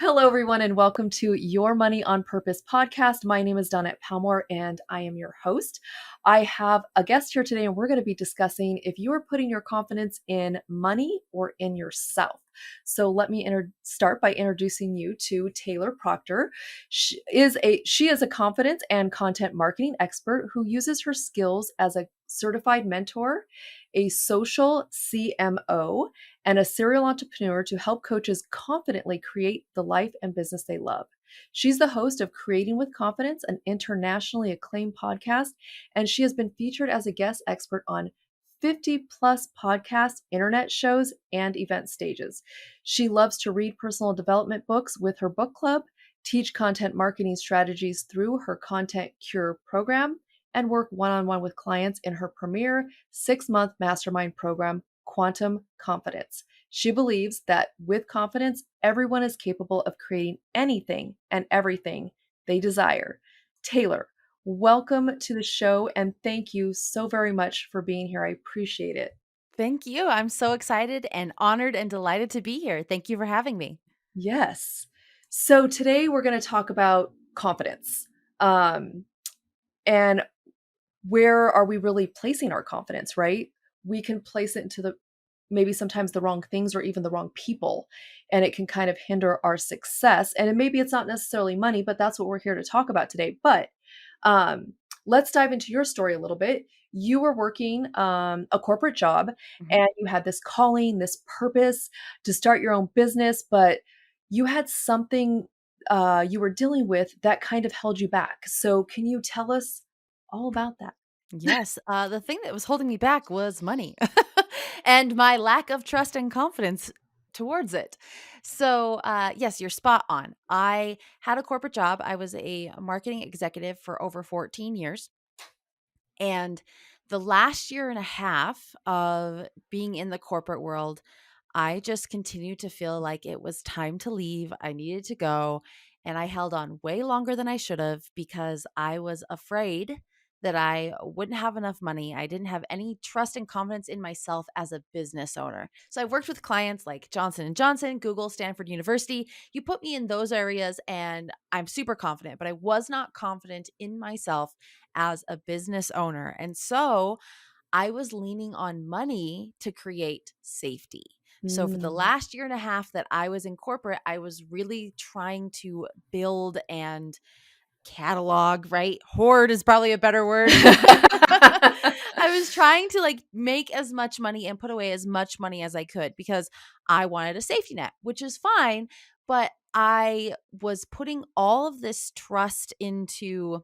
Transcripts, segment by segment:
Hello, everyone, and welcome to Your Money on Purpose podcast. My name is Dawnette Palmore, and I am your host. I have a guest here today, and we're going to be discussing if you are putting your confidence in money or in yourself. So let me start by introducing you to Taylor Proctor. She is a confidence and content marketing expert who uses her skills as a certified mentor, a social CMO, and a serial entrepreneur to help coaches confidently create the life and business they love. She's the host of Creating with Confidence, an internationally acclaimed podcast, and she has been featured as a guest expert on 50 plus podcasts, internet shows, and event stages. She loves to read personal development books with her book club, teach content marketing strategies through her Content Cure program, and work one on one with clients in her premier 6-month mastermind program, Quantum Confidence. She believes that with confidence, everyone is capable of creating anything and everything they desire. Taylor, welcome to the show, and thank you so very much for being here. I appreciate it. Thank you. I'm so excited and honored and delighted to be here. Thank you for having me. Yes. So today we're going to talk about confidence. And where are we really placing our confidence, right? We can place it into the maybe sometimes the wrong things or even the wrong people, and it can kind of hinder our success. And maybe it's not necessarily money, but that's what we're here to talk about today. But um, let's dive into your story a little bit. You were working a corporate job Mhm. and you had this calling, this purpose to start your own business, but you had something you were dealing with that kind of held you back. So, can you tell us all about that? Yes. The thing that was holding me back was money and my lack of trust and confidence towards it. So, yes, you're spot on. I had a corporate job. I was a marketing executive for over 14 years. And the last year and a half of being in the corporate world, I just continued to feel like it was time to leave. I needed to go. And I held on way longer than I should have because I was afraid that I wouldn't have enough money. I didn't have any trust and confidence in myself as a business owner. So I've worked with clients like Johnson and Johnson, Google, Stanford University. You put me in those areas and I'm super confident, but I was not confident in myself as a business owner. And so I was leaning on money to create safety. So for the Mm. last year and a half that I was in corporate, I was really trying to build and catalog, right? Hoard is probably a better word. I was trying to make as much money and put away as much money as I could because I wanted a safety net, which is fine, but I was putting all of this trust into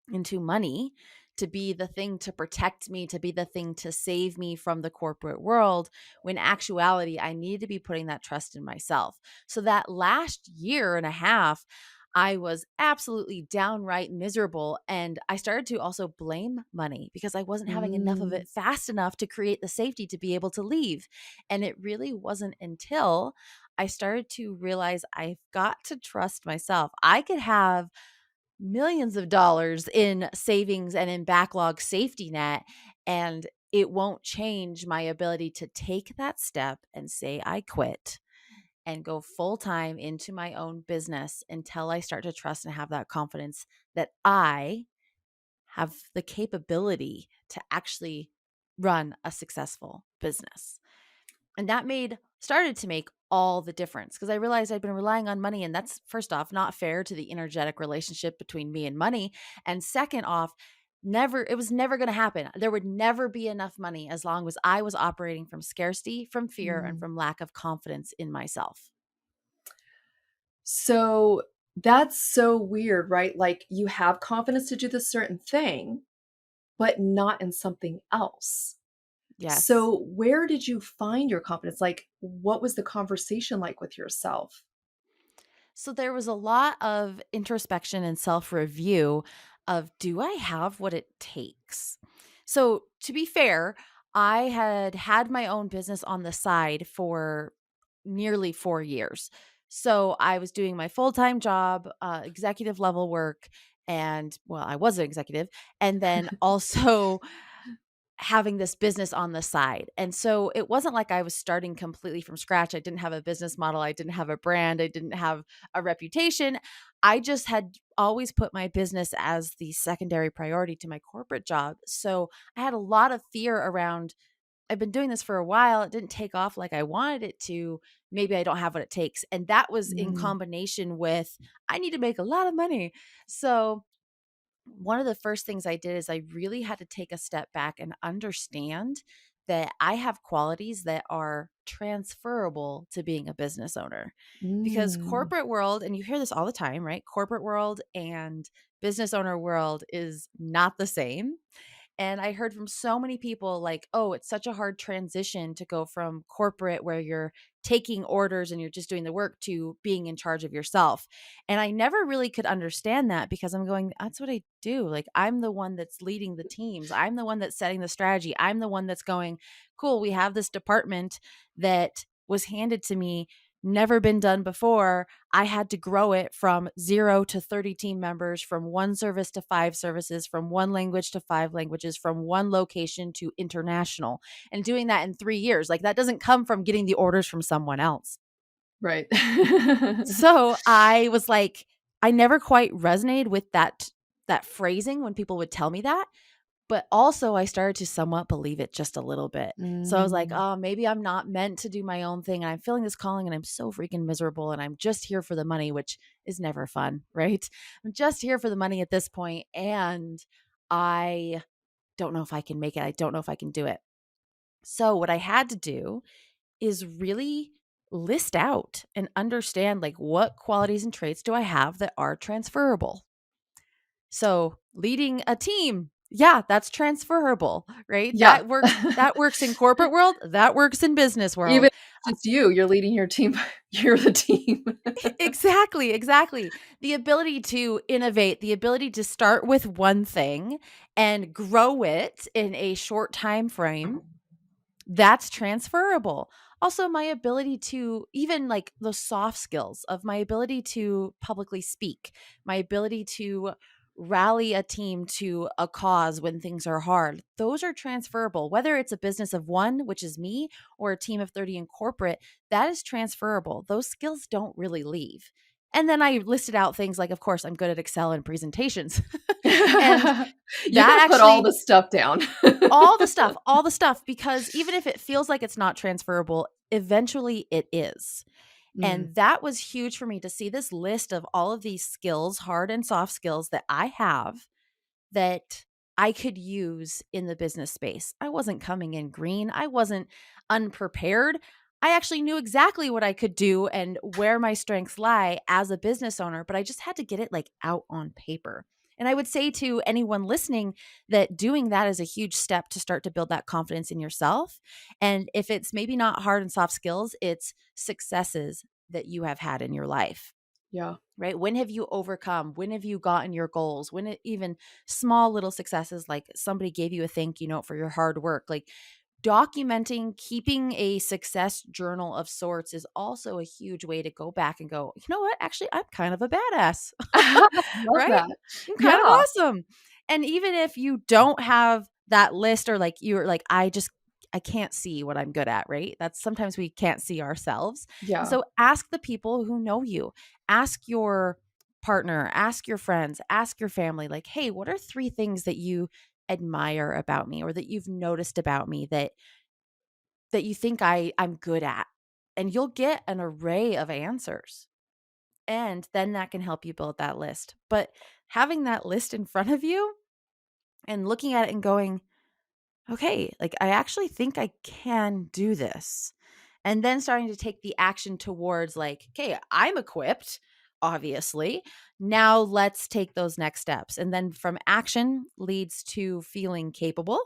money to be the thing to protect me, to be the thing to save me from the corporate world, when actuality, I need to be putting that trust in myself. So that last year and a half, I was absolutely downright miserable. And I started to also blame money because I wasn't having enough of Mm. it fast enough to create the safety to be able to leave. And it really wasn't until I started to realize I've got to trust myself. I could have millions of dollars in savings and in backlog safety net, and it won't change my ability to take that step and say I quit and go full time into my own business until I start to trust and have that confidence that I have the capability to actually run a successful business. And that started to make all the difference because I realized I'd been relying on money. And that's, first off, not fair to the energetic relationship between me and money. And second off, it was never going to happen. There would never be enough money as long as I was operating from scarcity, from fear, and Mm. from lack of confidence in myself. So that's so weird, right? Like you have confidence to do this certain thing, but not in something else. Yes. So where did you find your confidence? Like, what was the conversation like with yourself? So there was a lot of introspection and self review of, do I have what it takes? So to be fair, I had had my own business on the side for nearly 4 years. So I was doing my full time job, executive level work. And well, I was an executive. And then also having this business on the side. And so it wasn't like I was starting completely from scratch. I didn't have a business model. I didn't have a brand. I didn't have a reputation. I just had always put my business as the secondary priority to my corporate job. So I had a lot of fear around, I've been doing this for a while. It didn't take off like I wanted it to. Maybe I don't have what it takes. And that was in Mm. combination with, I need to make a lot of money. So one of the first things I did is I really had to take a step back and understand that I have qualities that are transferable to being a business owner. Because Mm. corporate world, and you hear this all the time, right? Corporate world and business owner world is not the same. And I heard from so many people like, oh, it's such a hard transition to go from corporate where you're taking orders and you're just doing the work to being in charge of yourself. And I never really could understand that because I'm going, that's what I do. Like, I'm the one that's leading the teams. I'm the one that's setting the strategy. I'm the one that's going, cool, we have this department that was handed to me, never been done before. I had to grow it from 0 to 30 team members, from one service to 5 services, from one language to 5 languages, from one location to international, and doing that in 3 years. Like, that doesn't come from getting the orders from someone else. Right. So I was like, I never quite resonated with that phrasing when people would tell me that. But also I started to somewhat believe it just a little bit. So I was like, Mm. oh, maybe I'm not meant to do my own thing. And I'm feeling this calling and I'm so freaking miserable. And I'm just here for the money, which is never fun, right? I'm just here for the money at this point, and I don't know if I can make it. I don't know if I can do it. So what I had to do is really list out and understand, like, what qualities and traits do I have that are transferable. So leading a team, yeah, that's transferable, right? Yeah. That works in corporate world, that works in business Even world. if it's just you're leading your team, you're the team. Exactly, exactly. The ability to innovate, the ability to start with one thing and grow it in a short time frame, that's transferable. Also, my ability to, even like the soft skills of my ability to publicly speak, my ability to rally a team to a cause when things are hard, those are transferable. Whether it's a business of one, which is me, or a team of 30 in corporate, that is transferable. Those skills don't really leave. And then I listed out things like, of course, I'm good at Excel and presentations. And You that can put all actually, the stuff down. all the stuff, because even if it feels like it's not transferable, eventually it is. Mm. And that was huge for me to see this list of all of these skills, hard and soft skills that I have that I could use in the business space. I wasn't coming in green. I wasn't unprepared. I actually knew exactly what I could do and where my strengths lie as a business owner, but I just had to get it like out on paper. And I would say to anyone listening that doing that is a huge step to start to build that confidence in yourself. And if it's maybe not hard and soft skills, it's successes that you have had in your life, Yeah. right? When have you overcome? When have you gotten your goals? When even small little successes, like somebody gave you a thank you note for your hard work, like documenting, keeping a success journal of sorts is also a huge way to go back and go, you know what? Actually, I'm kind of a badass, I love right? that. I'm kind of Yeah. awesome. And even if you don't have that list, or like you're like, I can't see what I'm good at, right? That's sometimes we can't see ourselves. And Yeah. so ask the people who know you, ask your partner, ask your friends, ask your family, like, hey, what are 3 things that you admire about me or that you've noticed about me that you think I'm good at? And you'll get an array of answers. And then that can help you build that list. But having that list in front of you and looking at it and going, okay, like, I actually think I can do this. And then starting to take the action towards, like, okay, I'm equipped, obviously. Now let's take those next steps. And then from action leads to feeling capable.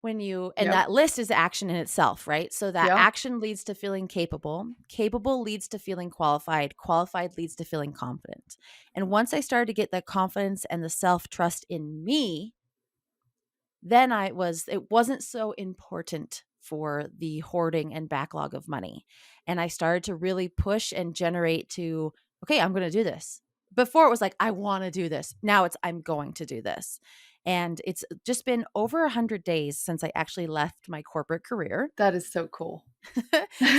And Yep. that list is action in itself, right? So that Yeah. action leads to feeling capable. Capable leads to feeling qualified. Qualified leads to feeling confident. And once I started to get the confidence and the self trust in me, then it wasn't so important for the hoarding and backlog of money. And I started to really push and generate to, okay, I'm going to do this. Before it was like, I want to do this. Now it's, I'm going to do this. And it's just been over 100 days since I actually left my corporate career. That is so cool.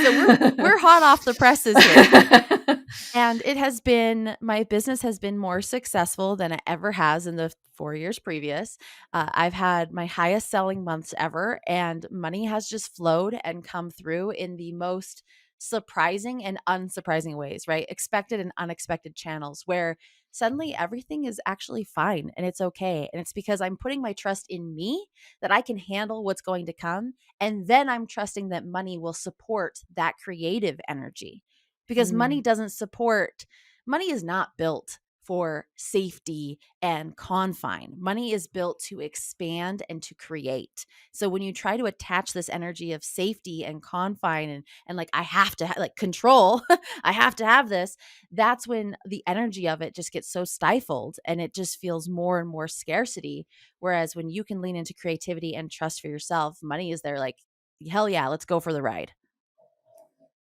So we're hot off the presses here. And it has been my business has been more successful than it ever has in the 4 years previous. I've had my highest selling months ever, and money has just flowed and come through in the most surprising and unsurprising ways, right? Expected and unexpected channels where suddenly everything is actually fine and it's okay. And it's because I'm putting my trust in me that I can handle what's going to come. And then I'm trusting that money will support that creative energy because Mm, money is not built for safety and confine. Money is built to expand and to create. So when you try to attach this energy of safety and confine and like I have to like control, I have to have this, that's when the energy of it just gets so stifled and it just feels more and more scarcity. Whereas when you can lean into creativity and trust for yourself, money is there like, hell yeah, let's go for the ride.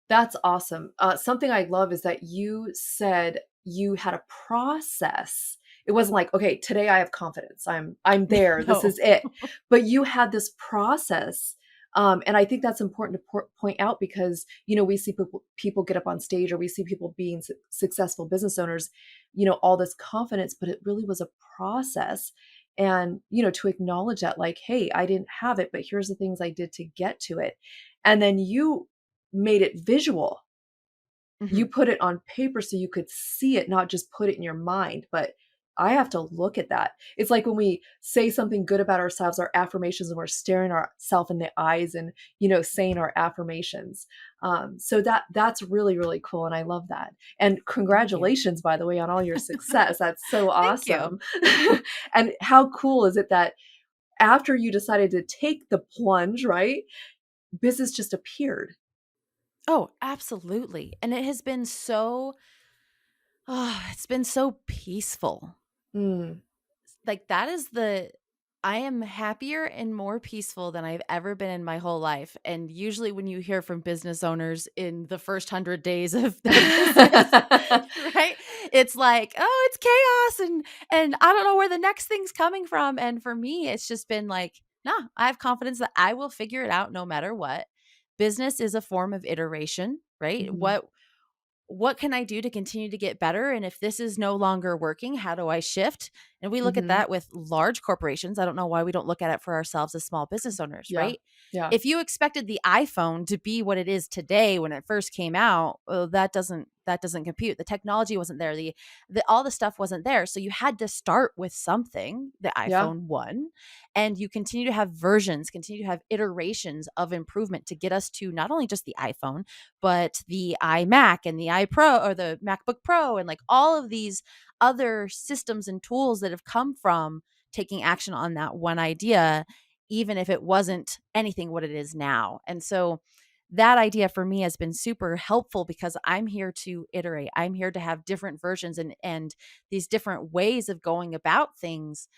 that's awesome. Something I love is that you said you had a process. It wasn't like, okay, today I have confidence. I'm there. This No. is it. But you had this process. And I think that's important to point out because we see people get up on stage, or we see people being successful business owners, all this confidence, but it really was a process. And to acknowledge that, like, hey, I didn't have it, but here's the things I did to get to it. And then you made it visual. You Mhm. put it on paper so you could see it, not just put it in your mind. But I have to look at that. It's like when we say something good about ourselves, our affirmations, and we're staring ourselves in the eyes and saying our affirmations. So that's really, really cool, and I love that. And Thank you. congratulations, by the way, on all your success. That's so Thank you. awesome. And how cool is it that after you decided to take the plunge, right, business just appeared. Oh, absolutely. And it has been so it's been so peaceful. Mm. Like that is the I am happier and more peaceful than I've ever been in my whole life. And usually when you hear from business owners in the first 100 days of their business, right? It's like, "Oh, it's chaos and I don't know where the next thing's coming from." And for me, it's just been like, "Nah, I have confidence that I will figure it out no matter what." Business is a form of iteration, right? Mhm. What can I do to continue to get better? And if this is no longer working, how do I shift? And we look at Mhm. that with large corporations. I don't know why we don't look at it for ourselves as small business owners, Yeah. right? Yeah. If you expected the iPhone to be what it is today when it first came out, well, that doesn't compute. The technology wasn't there. The all the stuff wasn't there. So you had to start with something, the Yeah. iPhone 1, and you continue to have versions, continue to have iterations of improvement to get us to not only just the iPhone, but the iMac and the iPro or the MacBook Pro and like all of these other systems and tools that have come from taking action on that one idea, even if it wasn't anything what it is now. And so that idea for me has been super helpful because I'm here to iterate. I'm here to have different versions and these different ways of going about things,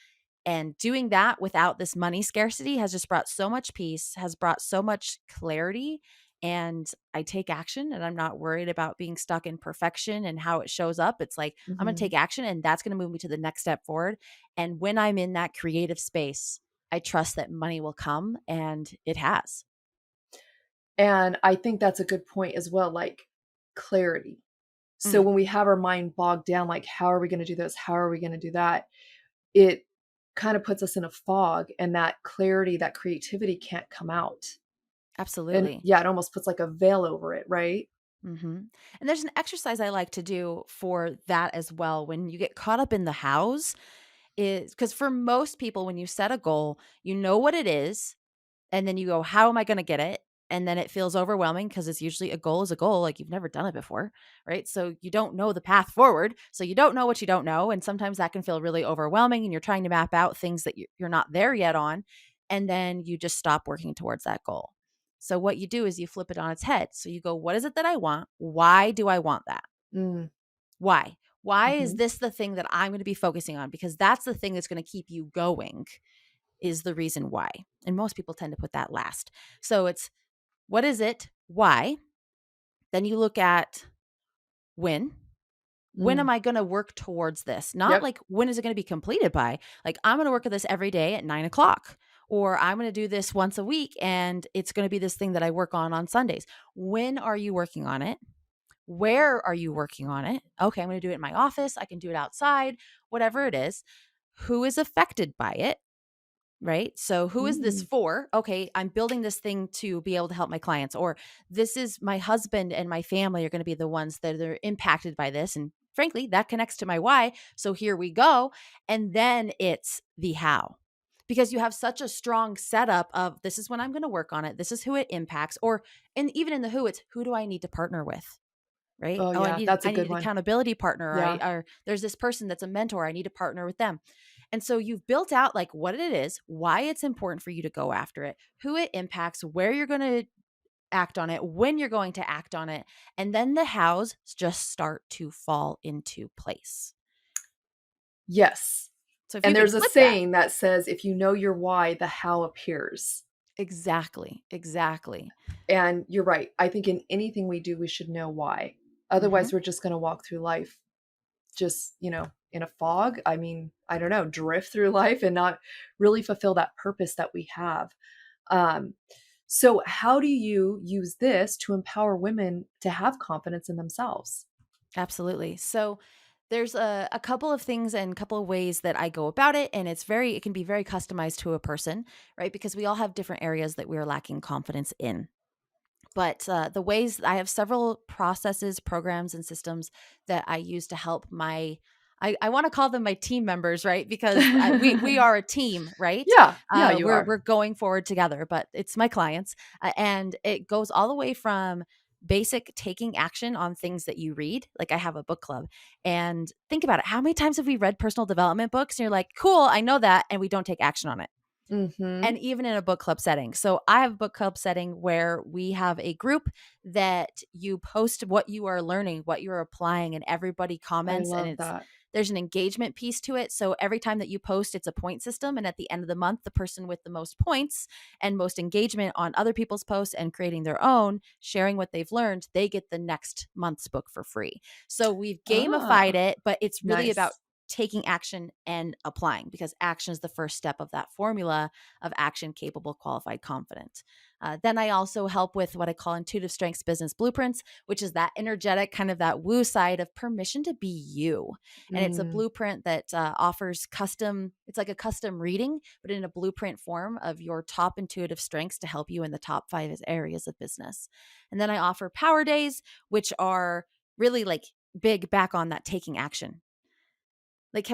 and doing that without this money scarcity has just brought so much peace, has brought so much clarity. And I take action and I'm not worried about being stuck in perfection and how it shows up. It's like, I'm going to Mhm. take action and that's going to move me to the next step forward. And when I'm in that creative space, I trust that money will come and it has. And I think that's a good point as well, like clarity. So Mm, when we have our mind bogged down, like, how are we going to do this? How are we going to do that? It kind of puts us in a fog, and that clarity, that creativity can't come out. And absolutely. yeah, it almost puts like a veil over it, right? And there's an exercise I like to do for that as well. When you get caught up in the hows, is because for most people, when you set a goal, you know what it is, and then you go, "How am I gonna get it?" And then it feels overwhelming because it's usually a goal is a goal, like you've never done it before, right? So you don't know the path forward. So you don't know what you don't know. And sometimes that can feel really overwhelming and you're trying to map out things that you're not there yet on. And then you just stop working towards that goal. So what you do is you flip it on its head. So you go, "What is it that I want? Why do I want that? Mm. Why? Why is Mhm. this the thing that I'm going to be focusing on? Because that's the thing that's going to keep you going, is the reason why." And most people tend to put that last. So it's what is it? Why? Then you look at when. when Mm. am I going to work towards this? Not Yep. like, when is it going to be completed by? Like, I'm going to work at this every day at 9 o'clock, or I'm going to do this once a week and it's going to be this thing that I work on Sundays. When are you working on it? Where are you working on it? Okay, I'm going to do it in my office. I can do it outside, whatever it is. Who is affected by it? Right. So who is this Mm. for? Okay, I'm building this thing to be able to help my clients, or this is my husband and my family are going to be the ones that are impacted by this. And frankly, that connects to my why. So here we go. And then it's the how. Because you have such a strong setup of, this is when I'm going to work on it. This is who it impacts. Or, and even in the who, it's who do I need to partner with? Right. Oh, Oh, yeah, that's a I need good an one. accountability partner. Yeah. Or there's this person that's a mentor. I need to partner with them. And so you've built out like what it is, why it's important for you to go after it, who it impacts, where you're going to act on it, when you're going to act on it, and then the hows just start to fall into place. Yes. So if you And can there's a flip that. saying that says, "If you know your why, the how appears." Exactly. Exactly. And you're right. I think in anything we do, we should know why. Mhm. Otherwise, we're just gonna walk through life just, in a fog. I mean, I don't know, drift through life and not really fulfill that purpose that we have. Um, so how do you use this to empower women to have confidence in themselves? Absolutely. So there's a couple of things and a couple of ways that I go about it. And it can be very customized to a person, right? Because we all have different areas that we are lacking confidence in. But the ways I have several processes, programs, and systems that I use to help I want to call them my team members, right? Because we are a team, right? Yeah, yeah, you are. We're going forward together, but it's my clients, and it goes all the way from basic taking action on things that you read. Like, I have a book club, and think about it: how many times have we read personal development books? And you're like, "Cool, I know that," and we don't take action on it. Mhm. And even in a book club setting. So I have a book club setting where we have a group that you post what you are learning, what you're applying, and everybody I comments, and love that. there's an engagement piece to it. So every time that you post, it's a point system. And at the end of the month, the person with the most points and most engagement on other people's posts and creating their own, sharing what they've learned, they get the next month's book for free. So we've gamified Ah, it, but it's really about nice. taking action and applying, because action is the first step of that formula of action, capable, qualified, confident. Then I also help with what I call intuitive strengths business blueprints, which is that energetic kind of that woo side of permission to be you. And it's a Mm, blueprint that offers custom, it's like a custom reading, but in a blueprint form of your top intuitive strengths to help you in the top 5 areas of business. And then I offer power days, which are really like big back on that taking action. Like,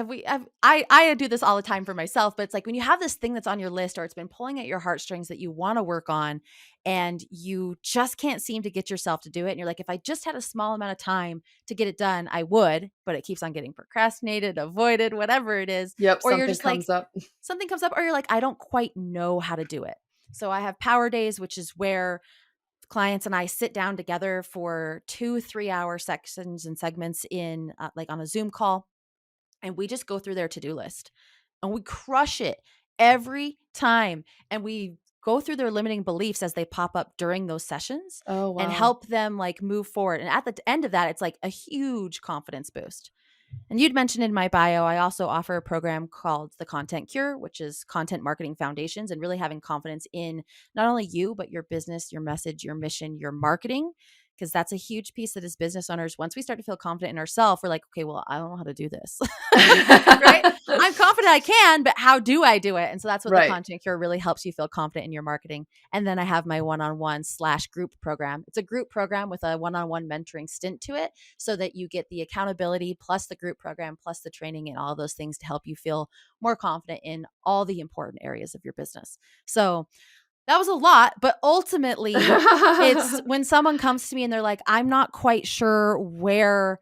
I do this all the time for myself, but it's like when you have this thing that's on your list, or it's been pulling at your heartstrings that you want to work on, and you just can't seem to get yourself to do it. And you're like, if I just had a small amount of time to get it done, I would, but it keeps on getting procrastinated, avoided, whatever it is. yep, Or you're something just like, comes up. something comes up, or you're like, I don't quite know how to do it. So I have power days, which is where clients and I sit down together for 2 3 hour sections and segments in like on a Zoom call, and we just go through their to-do list and we crush it every time. And we go through their limiting beliefs as they pop up during those sessions Oh, and wow. help them like move forward. And at the end of that, it's like a huge confidence boost. And you'd mentioned in my bio, I also offer a program called the Content Cure, which is content marketing foundations and really having confidence in not only you, but your business, your message, your mission, your marketing. Because that's a huge piece that as business owners, once we start to feel confident in ourselves, we're like, okay, well, I don't know how to do this. Right? I'm confident I can, but how do I do it? And so that's what the Right. Content Cure really helps you feel confident in your marketing. And then I have my one-on-one slash group program. It's a group program with a one-on-one mentoring stint to it, so that you get the accountability plus the group program plus the training and all those things to help you feel more confident in all the important areas of your business. So that was a lot, but ultimately, it's when someone comes to me and they're like, I'm not quite sure where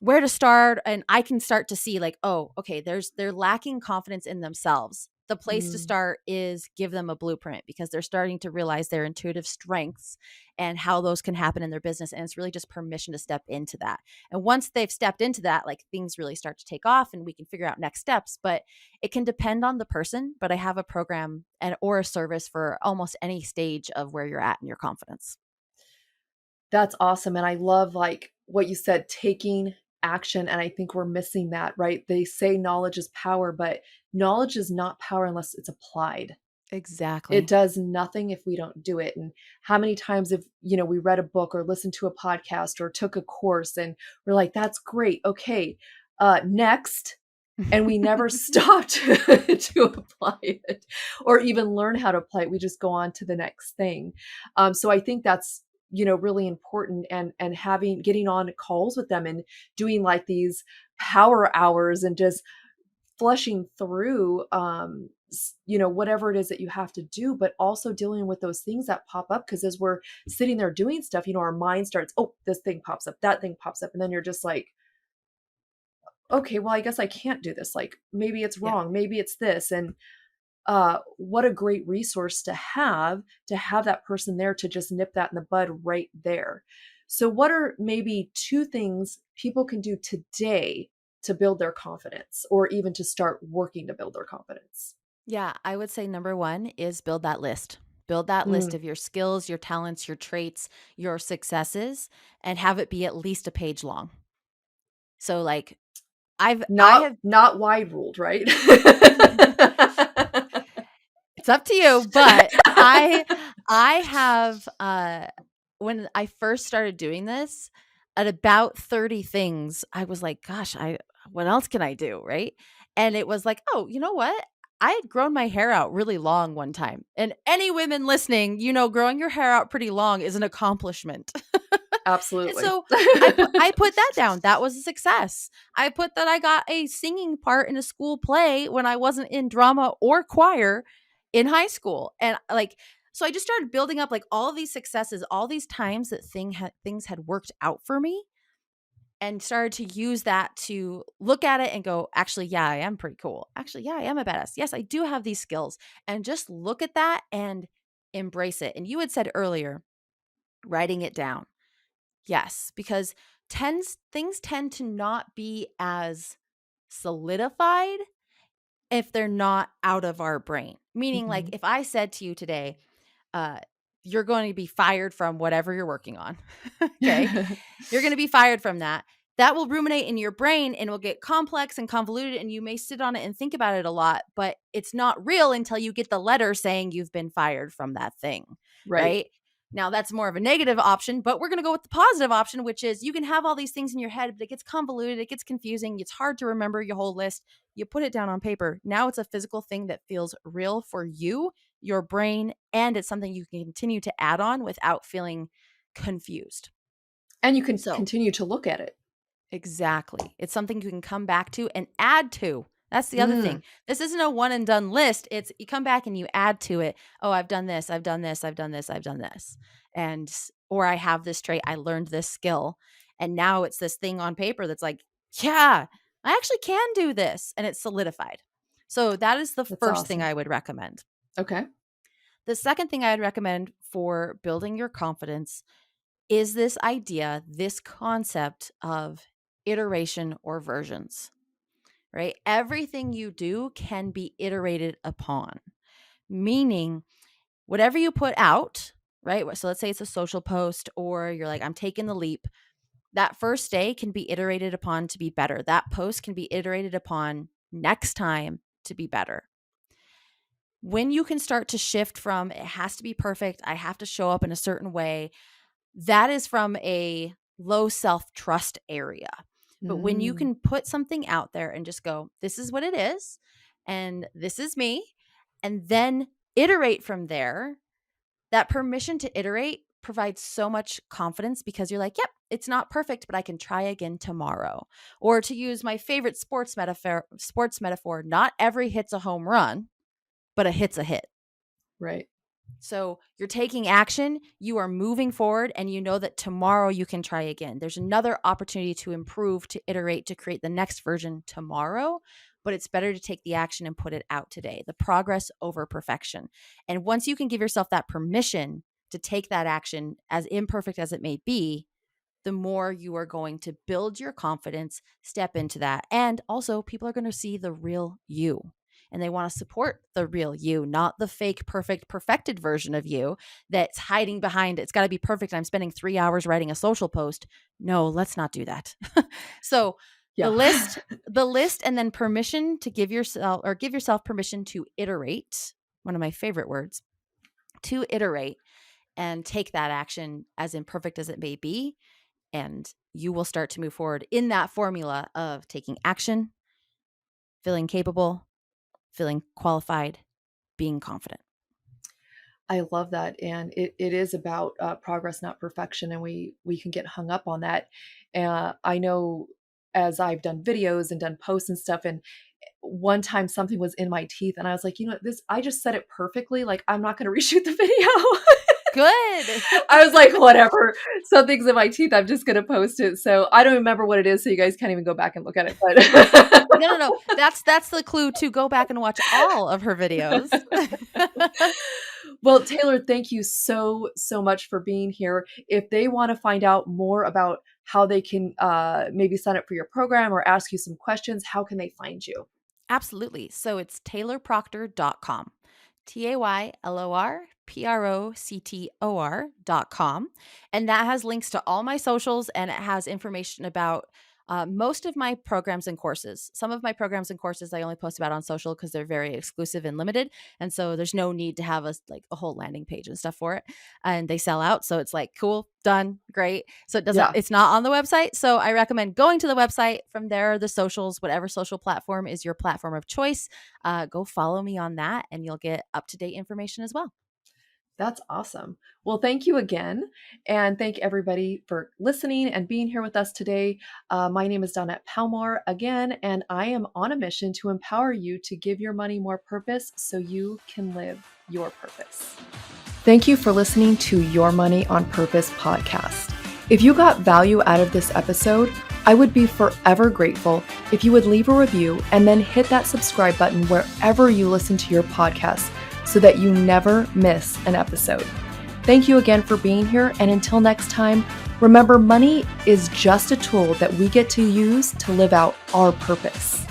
to start, and I can start to see like, oh, okay, they're lacking confidence in themselves. The place to Mm, start is give them a blueprint, because they're starting to realize their intuitive strengths and how those can happen in their business, and it's really just permission to step into that. And once they've stepped into that, like, things really start to take off and we can figure out next steps. But it can depend on the person, but I have a program and or a service for almost any stage of where you're at in your confidence. that's awesome, and I love, like, what you said, taking action, and I think we're missing that, right? They say knowledge is power, but knowledge is not power unless it's applied. It Exactly. does nothing if we don't do it. And how many times have, we read a book or listened to a podcast or took a course and we're like, that's great. Okay. Next. And we never stopped to apply it or even learn how to apply it. We just go on to the next thing. So I think that's, really important, and getting on calls with them and doing like these power hours and just flushing through, whatever it is that you have to do, but also dealing with those things that pop up. Because as we're sitting there doing stuff, our mind starts, oh, this thing pops up, that thing pops up. And then you're just like, okay, well, I guess I can't do this. Like maybe it's Yeah. wrong. Maybe it's this. And what a great resource to have that person there to just nip that in the bud right there. So what are maybe two things people can do today to build their confidence or even to start working to build their confidence? Yeah, I would say number 1 is build that list. Build that list Mm. of your skills, your talents, your traits, your successes, and have it be at least a page long. So, like, I Not have not wide ruled, right? it's up to you, but I have, when I first started doing this, at about 30 things, I was like, "Gosh, I what else can I do?" Right? And it was like, "Oh, you know what? I had grown my hair out really long one time." And any women listening, growing your hair out pretty long is an accomplishment. And Absolutely. so I put that down. That was a success. I put that I got a singing part in a school play when I wasn't in drama or choir in high school. And so I just started building up like all of these successes, all these times that things had worked out for me, and started to use that to look at it and go, actually, yeah, I am pretty cool. Actually, yeah, I am a badass. Yes, I do have these skills. And just look at that and embrace it. And you had said earlier, writing it down. Yes, because things tend to not be as solidified if they're not out of our brain. Meaning, like, Mhm. if I said to you today, uh, you're going to be fired from whatever you're working on, okay? You're going to be fired from that. That will ruminate in your brain and will get complex and convoluted, and you may sit on it and think about it a lot, but it's not real until you get the letter saying you've been fired from that thing, Right. right? Now, that's more of a negative option, but we're going to go with the positive option, which is you can have all these things in your head, but it gets convoluted, it gets confusing, it's hard to remember your whole list. You put it down on paper. Now it's a physical thing that feels real for you, your brain, and it's something you can continue to add on without feeling confused. And you can So, continue to look at it. exactly. It's something you can come back to and add to. That's the other thing. Mm. This isn't a one and done list. It's you come back and you add to it. Oh, I've done this, I've done this, I've done this, I've done this. Or I have this trait, I learned this skill. And now it's this thing on paper that's like, yeah, I actually can do this. And it's solidified. So that is the That's first thing awesome. I would recommend. Okay. The second thing I'd recommend for building your confidence is this idea, this concept of iteration or versions, right? Everything you do can be iterated upon, meaning whatever you put out, right? So let's say it's a social post or you're like, I'm taking the leap. That first day can be iterated upon to be better. That post can be iterated upon next time to be better. When you can start to shift from it has to be perfect, I have to show up in a certain way, that is from a low self-trust area. But when you Mm. can put something out there and just go, this is what it is, and this is me, and then iterate from there, that permission to iterate provides so much confidence because you're like, yep, it's not perfect, but I can try again tomorrow. Or to use my favorite sports metaphor, not every hit's a home run, but a hit's a hit. Right. So you're taking action, you are moving forward, and you know that tomorrow you can try again. There's another opportunity to improve, to iterate, to create the next version tomorrow, but it's better to take the action and put it out today. The progress over perfection. And once you can give yourself that permission to take that action, as imperfect as it may be, the more you are going to build your confidence, step into that. And also, people are going to see the real you. and they want to support the real you, not the fake, perfect, perfected version of you that's hiding behind it's got to be perfect. I'm spending 3 hours writing a social post. No, let's not do that. So the Yeah. list, and then permission to give yourself permission to iterate. One of my favorite words, to iterate and take that action as imperfect as it may be. And you will start to move forward in that formula of taking action, feeling capable, feeling qualified, being confident. I love that. And it is about progress, not perfection. And we can get hung up on that. I know as I've done videos and done posts and stuff, and one time something was in my teeth and I was like, I just said it perfectly. Like, I'm not going to reshoot the video. Good. I was like, whatever, something's in my teeth, I'm just going to post it. So I don't remember what it is. So you guys can't even go back and look at it. No. That's the clue to go back and watch all of her videos. Well, Taylor, thank you so much for being here. If they want to find out more about how they can maybe sign up for your program or ask you some questions, how can they find you? Absolutely. So it's taylorproctor.com. TaylorProctor.com. And that has links to all my socials, and it has information about most of my programs and courses. Some of my programs and courses I only post about on social because they're very exclusive and limited. And so there's no need to have a whole landing page and stuff for it. And they sell out. So it's like, cool, done, great. So it's not on the website. So I recommend going to the website. From there, the socials, whatever social platform is your platform of choice, go follow me on that and you'll get up-to-date information as well. That's awesome. Well, thank you again. And thank everybody for listening and being here with us today. My name is Dawnette Palmore again, and I am on a mission to empower you to give your money more purpose so you can live your purpose. Thank you for listening to Your Money on Purpose podcast. If you got value out of this episode, I would be forever grateful if you would leave a review and then hit that subscribe button wherever you listen to your podcast, so that you never miss an episode. Thank you again for being here. And until next time, remember, money is just a tool that we get to use to live out our purpose.